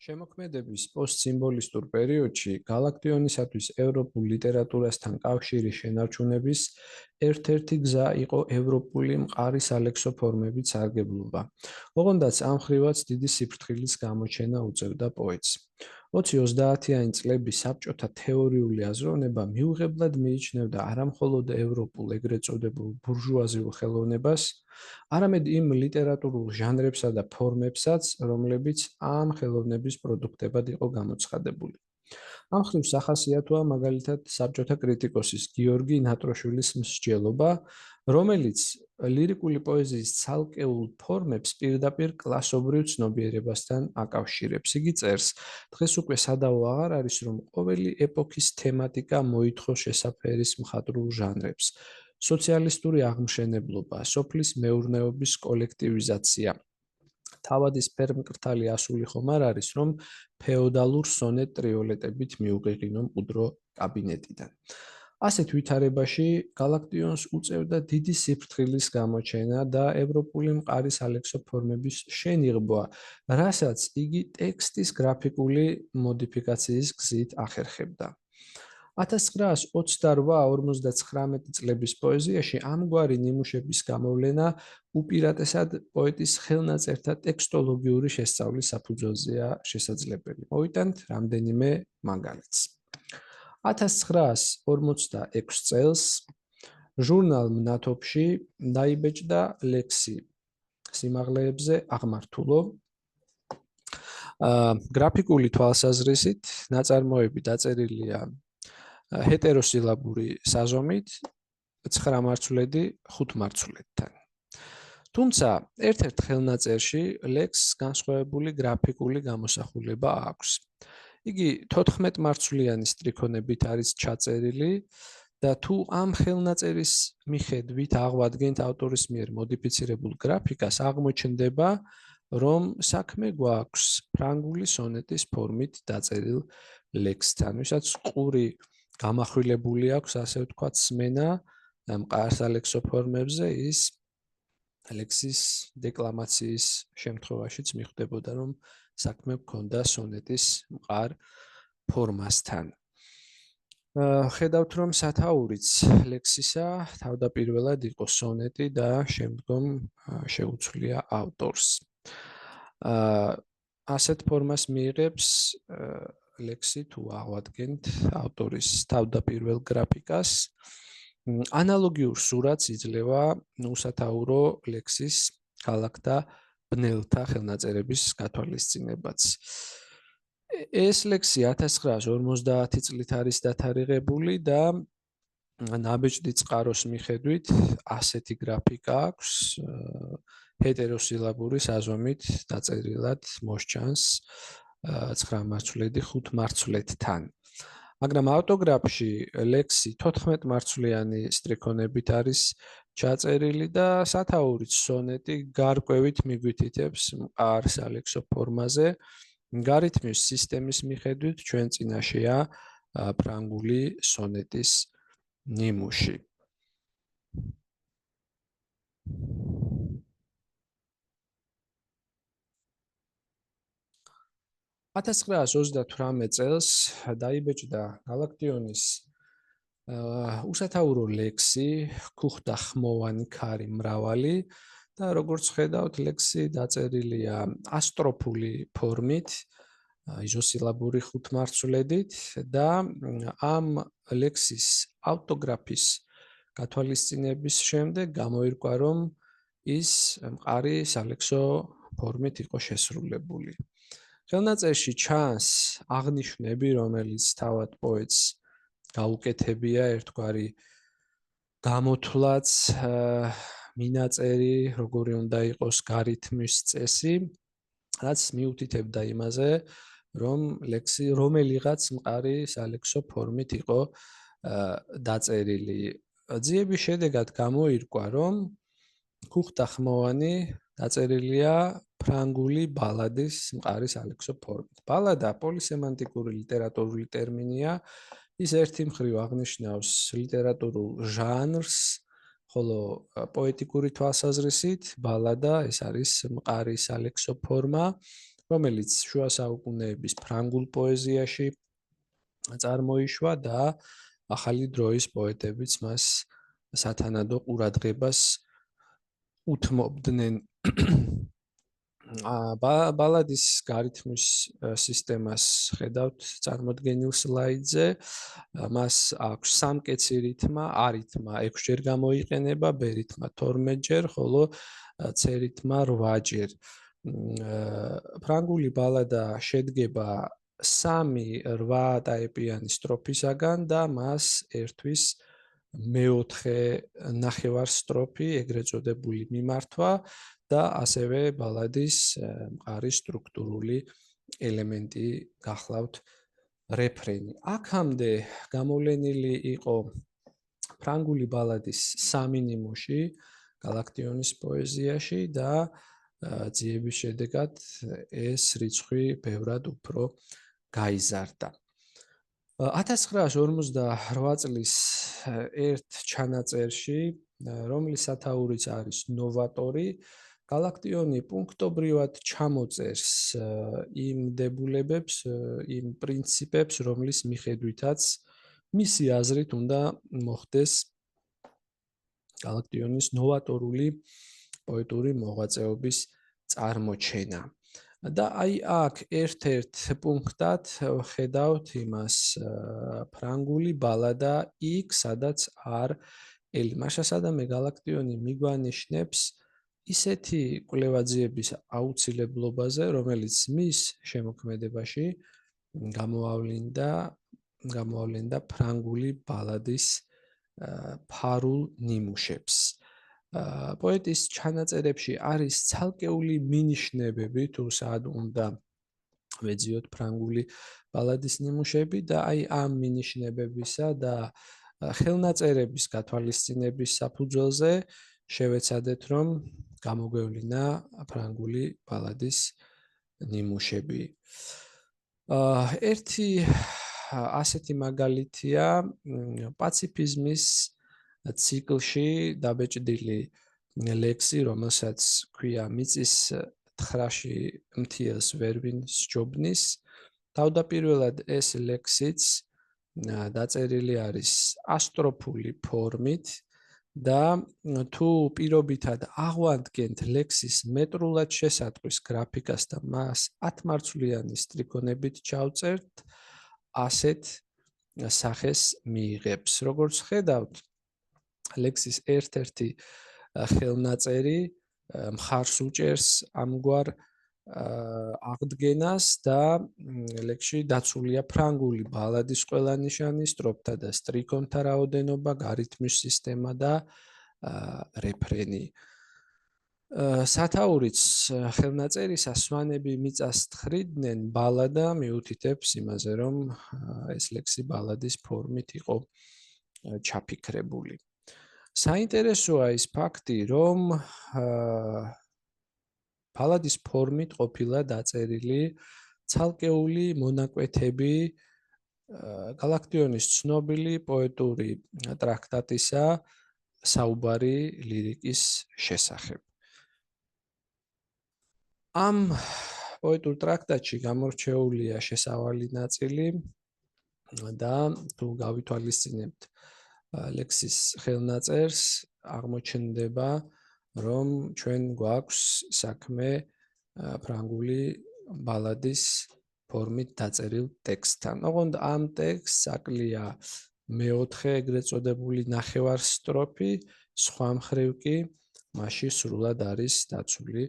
შემოქმედების პოსტსიმბოლისტურ პერიოდში გალაქტიონისათვის ევროპულ ლიტერატურასთან კავშირის შენარჩუნების ერთ-ერთი გზა იყო ევროპული მყარი სალექსო ფორმების სარგებლობა. ოღონდაც ამ ხრივაც დიდი სიფრთხილის გამოჩენა უწევდა პოეტს. 20-30-იანი წლების საბჭოთა თეორიული აზროვნება მიუღებლად მიიჩნევდა არამხოლოდ ევროპულ ეგრეთ წოდებულ ბურჟუაზიულ ხელოვნებას, არამედ იმ ლიტერატურულ ჟანრებსა და ფორმებსაც, რომლებიც ამ ხელოვნების პროდუქტებად იყო გამოცხადებული. ამ ხრივ სახასიათოა მაგალითად საბჭოთა კრიტიკოსის გიორგი ნატროშვილის მსჯელობა, რომელიც ლირიკული პოეზიის ცალკეულ ფორმებს პირდაპირ კლასობრივ ცნობიერებასთან აკავშირებს. იგი წერს: დღეს უკვე სადავო აღარ არის, რომ ყოველი ეპოქის თემატიკა მოითხოვს შესაფერის მხატვრულ ჟანრებს. სოციალისტური აღმშენებლობა, სოფლის მეურნეობის კოლექტივიზაცია. თავადის ფერმკრთალი ასული ხომ არ არის, რომ ფეოდალურ სონეტ ტრიოლეტებით მიუღიღინო მყუდრო კაბინეტიდან. ასეთ ვითარებაში გალაქტიონს უწევდა დიდი სიფრთხილის გამოჩენა და ევროპული მყარი სალექსო ფორმების შენიღბვა, რასაც იგი ტექსტის გრაფიკული მოდიფიკაციის გზით ახერხებდა. 1928-59 წლების პოეზიაში ამგვარი ნიმუშების გამოვლენა უპირატესად პოეტის ხელნაწერთა ტექსტოლოგიური შესწავლის საფუძველზეა შესაძლებელი. მოვიტანთ რამდენიმე მაგალითს. 1946 წელს ჟურნალ მნათობში დაიბეჭდა ლექსი სიმაღლეებზე აღმართულო. გრაფიკული თვალსაზრისით ნაწარმოები დაწერილია ჰეტეროსილაბური საზომით 9 მარცვლედი 5 მარცვლედთან. თუმცა ერთ-ერთ ხელნაწერში ლექსს განსხვავებული გრაფიკული გამოსახულება აქვს. იგი 14 მარცვლიანი სტრიქონებით არის ჩაწერილი და თუ ამ ხელნაწერის მიხედვით აღვადგენთ ავტორის მიერ მოდიფიცირებულ გრაფიკას, აღმოჩნდება, რომ საქმე გვაქვს ფრანგული სონეტის ფორმით დაწერილ ლექსთან, ვისაც ყური გამახვილებული აქვს, ასე ვთქვათ, სმენა მყარ სალექსო ფორმებზე, ის ლექსის დეკლამაციის შემთხვევაშიც მიხვდებოდა, რომ საქმე გქონდა სონეტის მყარ ფორმასთან. ხედავთ, რომ სათაურიც ლექსისა თავდაპირველად იყო სონეტი და შემდგომ შეუცვლია ავტორს. ასეთ ფორმას მიიღებს ლექსი თუ აღვადგენთ ავტორის თავდაპირველ გრაფიკას. ანალოგიურ სურათს იძლევა უსათაურო ლექსის ქალაქთა ბნელთა ხელნაწერების გათვალისწინებაც. ეს ლექსი 1950 წლით არის დათარიღებული და ნაბეჭდი წყაროს მიხედვით ასეთი გრაფიკა აქვს, ჰეტეროსილაბური საზომით დაწერილად მოსჩანს 9 მარცვლედი 5 მარცვლედთან. მაგრამ ავტოგრაფში ლექსი 14 მარცვლიანი სტრიქონებით არის ჩაწერილი და სათაურიც სონეტი გარკვევით მიგვითითებს მყარ სალექსო ფორმაზე. გარითმის სისტემის მიხედვით ჩვენ წინაშეა ფრანგული სონეტის ნიმუში. 1928 წელს დაიბეჭდა გალაქტიონის უსათაურო ლექსი ქუხდა ხმოვანი ქარი მრავალი და როგორც ხედავთ, ლექსი დაწერილია ასტროფული ფორმით, იზოსილაბური 5 მარცვლედით და ამ ლექსის ავტოგრაფის გათვალისწინების შემდეგ გამოირკვა, რომ ის მყარი სალექსო ფორმით იყო შესრულებული. ხელნაწერში ჩანს აღნიშვნები, რომელიც თავად პოეტს გაუკეთებია, ერთგვარი გამოთვლაც, მინაწერი, როგორი უნდა იყოს გარითმის წესი, რაც მიუთითებდა იმაზე, რომ ლექსი რომელიღაც მყარი სალექსო ფორმით იყო დაწერილი. ძიების შედეგად გამოირკვა, რომ ქუხდა ხმოვანი დაწერილია ფრანგული ბალადის მყარი სალექსო ფორმით. ბალადა პოლისემანტიკური ლიტერატურული ტერმინია, ის ერთი მხრივ აღნიშნავს ლიტერატურულ ჟანრს, ხოლო პოეტიკური თვალსაზრისით ბალადა ეს არის მყარი სალექსო ფორმა, რომელიც შუა საუკუნეების ფრანგულ პოეზიაში წარმოიშვა და ახალი დროის პოეტებიც მას სათანადო ყურადღებას უთმობდნენ. ბალადის გარითმის სისტემას ხედავთ წარმოდგენილ სლაიდზე. მას აქვს სამკეცი რითმა, A რითმა 6 ჯერ გამოიყენება, B რითმა 12 ჯერ, ხოლო C რითმა 8 ჯერ. ფრანგული ბალადა შედგება 3-8 ტაიპიანი სტროფისაგან და მას ერთვის მეოთხე ნახევარ სტროფი, ეგრეთ წოდებული მიმართვა და ასევე ბალადის მყარი სტრუქტურული ელემენტი გახლავთ რეფრენი. აქამდე გამოვლენილი იყო ფრანგული ბალადის 3 ნიმუში გალაქტიონის პოეზიაში და ძიების შედეგად ეს რიცხვი ბევრად უფრო გაიზარდა. 1958 წლის ერთ ჩანაწერში, რომლის სათაურიც არის ნოვატორი, გალაქტიონი პუნქტობრივად ჩამოწერს იმ დებულებებს, იმ პრინციპებს, რომლის მიხედვითაც მისი აზრით უნდა მოხდეს გალაქტიონის ნოვატორული პოეტური მოღვაწეობის წარმოჩენა. და აი აქ ერთ-ერთ პუნქტად ხედავთ იმას ფრანგული ბალადა იქ, სადაც არ ელიმაშასადამე გალაქტიონი მიგვანიშნებს ისეთი კვლევაძიების აუცილებლობაზე, რომელიც მის შემოქმედებაში გამოავლენდა ფრანგული ბალადის ფარულ ნიმუშებს. პოეტის ჩანაწერებში არის ცალკეული მინიშნებები, თუ სად უნდა ვეძიოთ ფრანგული ბალადის ნიმუშები და აი ამ მინიშნებებისა და ხელნაწერების გათვალისწინების საფუძველზე შევეცადეთ, რომ გამოგვევლინა ფრანგული ბალადის ნიმუშები. ერთი ასეთი მაგალითია პაციფიზმის ციკლში დაბეჭდილი ლექსი, რომელსაც ქვია მიწის თხრაში მთიელს ვერ ვინ სჯობნის. თავდაპირველად ეს ლექსიც დაწერილი არის ასტროფული ფორმით და თუ პირობითად აღვადგენთ ლექსის მეტრულად შესატყვის გრაფიკას და მას 10-მარცვლიანი სტრიქონებით ჩავწერთ, ასეთ სახეს მიიღებს. როგორც ხედავთ, ლექსის ერთ-ერთი ხელნაწერი მხარს უჭერს ამგვარ აღდგენას და ლექსში დაცულია ფრანგული ბალადის ყველა ნიშანი, სტროფთა და სტრიქონთა რაოდენობა, გარითმის სისტემა და რეფრენი. სათაურიც ხელნაწერისას სვანები მიწას თხრიდნენ, ბალადა მიუთითებს იმაზე, რომ ეს ლექსი ბალადის ფორმით იყო ჩაფიქრებული. საინტერესოა ის ფაქტი, რომ ბალადის ფორმით ყოფილა დაწერილი ცალკეული მონაკვეთები გალაქტიონის ცნობილი პოეტური ტრაქტატისა საუბარი ლირიკის შესახებ. ამ პოეტურ ტრაქტატში გამორჩეულია შესავალი ნაწილი და თუ გავითვალისწინებთ ლექსის ხელნაწერს, აღმოჩნდება, რომ ჩვენ გვაქვს საქმე ფრანგული ბალადის ფორმით დაწერილ ტექსტთან. ოღონდ ამ ტექსტს აკლია მეოთხე ეგრეთ წოდებული ნახევარ სტროფი, სხვა მხრივ კი მასში სრულად არის დაცული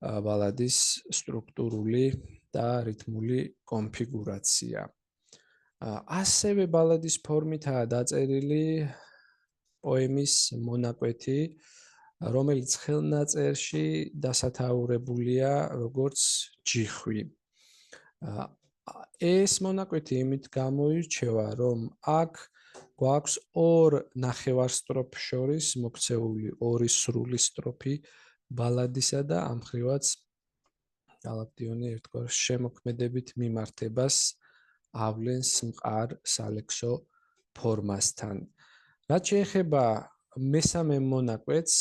ბალადის სტრუქტურული და რითმული კონფიგურაცია. ასევე ბალადის ფორმითაა დაწერილი პოემის მონაკვეთი, რომელიც ხელნაწერში დასათაურებულია როგორც ჯიხვი. ეს მონაკვეთი იმით გამოირჩევა, რომ აქ გვაქვს ორ ნახევარ სტროფს შორის მოქცეული ორი სრული სტროფი ბალადისა და ამ მხრივაც გალაქტიონი ერთგვარ შემოქმედებით მიმართებას ავლენს მყარ სალექსო ფორმასთან. რაც შეეხება მესამე მონაკვეთს,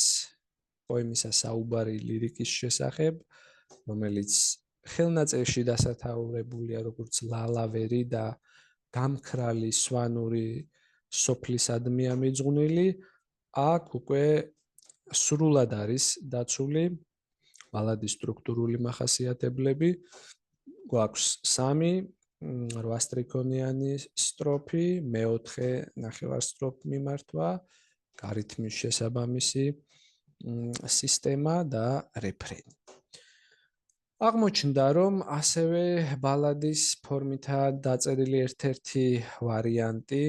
პოემისა საუბარი ლირიკის შესახებ, რომელიც ხელნაწერში დასათაურებულია როგორც ლალავერი და გამქრალი სვანური სოფლისადმი ამიძღვნილი, აქ უკვე სრულად არის დაცული ბალადის სტრუქტურული მახასიათებლები. გვაქვს 3 8 სტროფი, მეოთხე ნახევარსტროფ მიმართვა, გარითმის შესაბამისი სისტემა და რეფრენი. აღმოჩნდა, რომ ასევე ბალადის ფორმითაა დაწერილი ერთ-ერთი ვარიანტი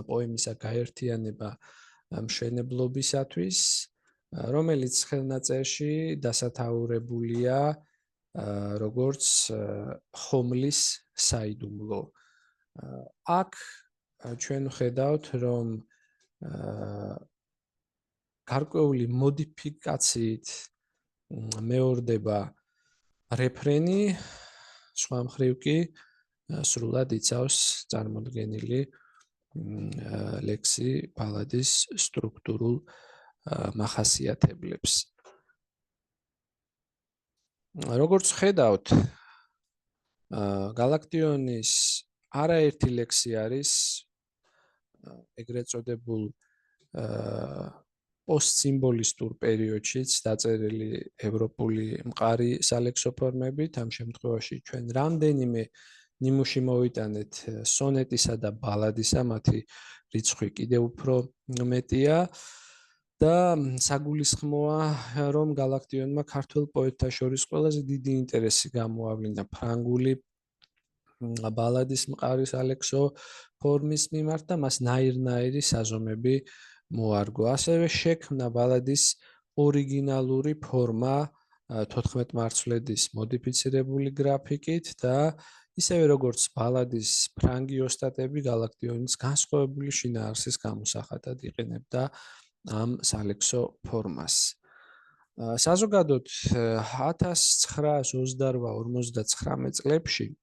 პოემისა გაერთიანება მშენებლობისათვის, რომელიც ხელნაწერში დასათაურებულია როგორც ხომლის საიდუმლო. აქ ჩვენ ვხედავთ, რომ გარკვეული მოდიფიკაციით მეორდება რეფრენი, სხვა მხრივ კი სრულად იცავს წარმოდგენილი ლექსი ბალადის სტრუქტურულ მახასიათებლებს. როგორც ხედავთ, გალაქტიონის არაერთი ლექსი არის ეგრეთ წოდებულ პოსტსიმბოლისტურ პერიოდშიც დაწერილი ევროპული მყარი სალექსო ფორმებით. ამ შემთხვევაში ჩვენ რამდენიმე ნიმუში მოვიტანეთ სონეტისა და ბალადისა, მათი რიცხვი კიდევ უფრო მეტია. და საგულისხმოა, რომ გალაქტიონმა ქართველ პოეტთა შორის ყველაზე დიდი ინტერესი გამოავლინა ფრანგული ბალადის მყარი სალექსო ფორმის მიმართ და მას ნაირ-ნაირი საზომები მოარგო. ასევე შექმნა ბალადის ორიგინალური ფორმა 14 მარცვლედის მოდიფიცირებული გრაფიკით და ისევე როგორც ბალადის ფრანგი ოსტატები გალაქტიონის განსხვავებული შინაარსის გამოსახატად იყენებდა ამ სალექსო ფორმას. საზოგადოდ 1928-59 წლებში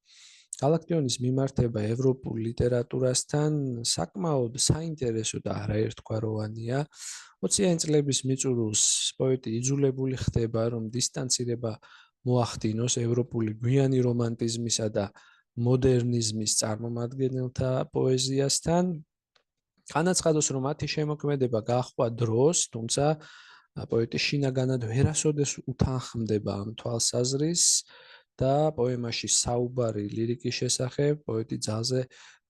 გალაქტიონის მიმართება ევროპულ ლიტერატურასთან საკმაოდ საინტერესო და არაერთგვაროვანია. 20-იანი წლების მიწურულს პოეტი იძულებული ხდება, რომ დისტანცირება მოახდინოს ევროპული გვიანი რომანტიზმისა და მოდერნიზმის წარმომადგენელთა პოეზიასთან. განაცხადოს, რომ მათი შემოქმედება გაჰყვა დროს, თუმცა პოეტი შინაგანად ვერასოდეს უთანხმდება ამ თვალსაზრისს და პოემაში საუბარი ლირიკის შესახებ პოეტი ძალზე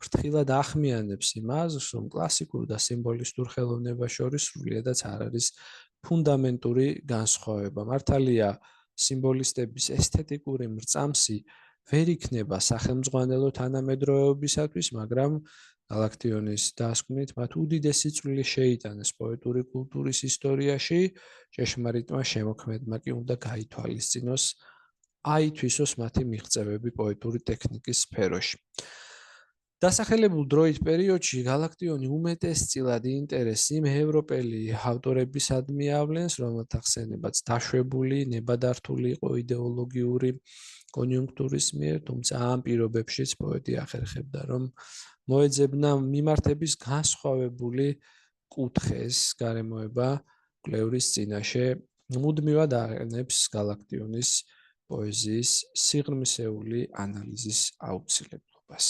ფრთხილად ახმიანებს იმას, რომ კლასიკურ და სიმბოლისტურ ხელოვნებას შორის სრულიადაც არ არის ფუნდამენტური განსხვავება. მართალია, სიმბოლისტების ესთეტიკური მრწამსი ვერ იქნება სახელმძღვანელო თანამედროვეობისათვის, მაგრამ გალაქტიონის დასკვნით მათ უდიდესი წვლილი შეიტანეს პოეტური კულტურის ისტორიაში, ჭეშმარიტმა შემოქმედმა კი უნდა გაითვალისწინოს, აითვისოს მათი მიღწევები პოეტური ტექნიკის სფეროში. დასახელებულ დროით პერიოდში გალაქტიონი უმეტესწილად ინტერესს იმ ევროპელი ავტორებისადმი ავლენს, რომელთა ხსენებაც დაშვებული, ნებადართული იყო იდეოლოგიური კონიუნქტურის მიერ, თუმცა ამ პირობებშიც პოეტი ახერხებდა, რომ მოეძებნა მიმართების განსხვავებული კუთხეს გარემოება კვლევრის წინაშე, მუდმივად აყენებს გალაქტიონის პოეზიის სიღრმისეული ანალიზის აუცილებლობას.